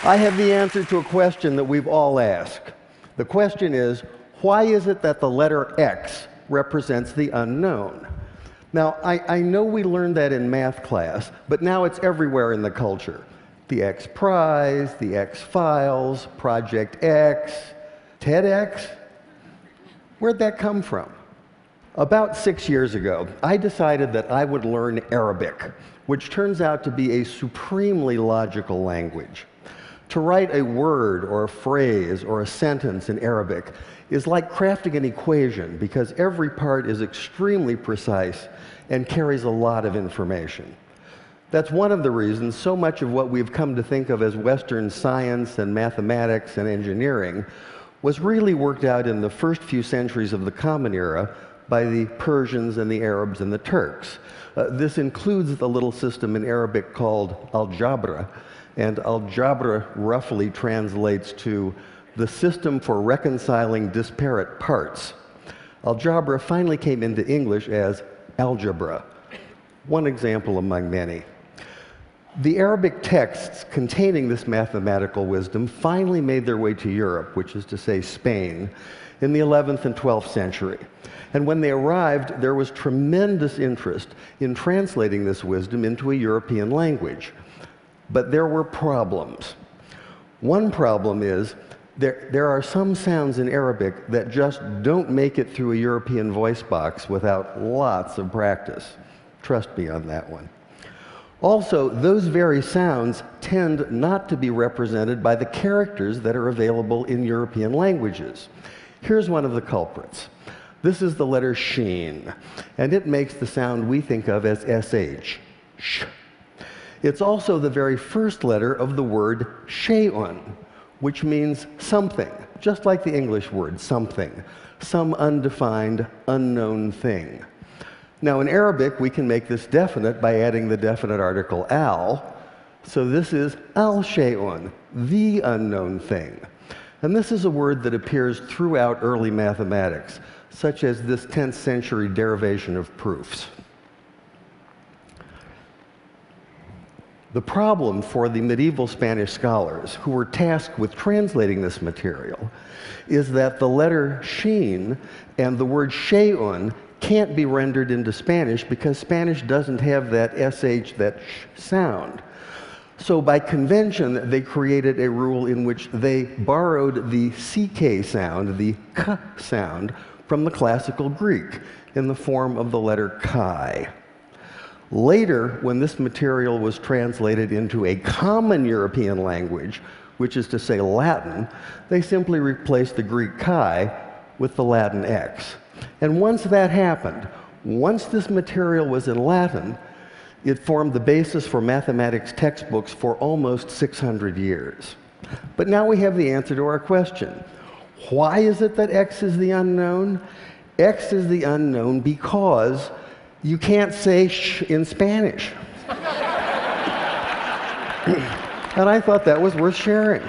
I have the answer to a question that we've all asked. The question is, why is it that the letter X represents the unknown? Now, I know we learned that in math class, but now it's everywhere in the culture. The X Prize, the X Files, Project X, TEDx. Where'd that come from? About 6 years ago, I decided that I would learn Arabic, which turns out to be a supremely logical language. To write a word or a phrase or a sentence in Arabic is like crafting an equation because every part is extremely precise and carries a lot of information. That's one of the reasons so much of what we've come to think of as Western science and mathematics and engineering was really worked out in the first few centuries of the Common Era by the Persians and the Arabs and the Turks. This includes the little system in Arabic called algebra, and algebra roughly translates to the system for reconciling disparate parts. Algebra finally came into English as algebra, one example among many. The Arabic texts containing this mathematical wisdom finally made their way to Europe, which is to say Spain, in the 11th and 12th century. And when they arrived, there was tremendous interest in translating this wisdom into a European language. But there were problems. One problem is there are some sounds in Arabic that just don't make it through a European voice box without lots of practice. Trust me on that one. Also, those very sounds tend not to be represented by the characters that are available in European languages. Here's one of the culprits. This is the letter sheen, and it makes the sound we think of as sh, sh. It's also the very first letter of the word shay'un, which means something, just like the English word something, some undefined, unknown thing. Now, in Arabic, we can make this definite by adding the definite article al, so this is al-shay'un, the unknown thing. And this is a word that appears throughout early mathematics, such as this 10th century derivation of proofs. The problem for the medieval Spanish scholars who were tasked with translating this material is that the letter sheen and the word shay'un can't be rendered into Spanish because Spanish doesn't have that sh, that sh sound. So by convention, they created a rule in which they borrowed the ck sound, the k sound, from the classical Greek in the form of the letter chi. Later, when this material was translated into a common European language, which is to say Latin, they simply replaced the Greek chi with the Latin x. And once that happened, once this material was in Latin, it formed the basis for mathematics textbooks for almost 600 years. But now we have the answer to our question. Why is it that x is the unknown? X is the unknown because you can't say sh in Spanish. And I thought that was worth sharing.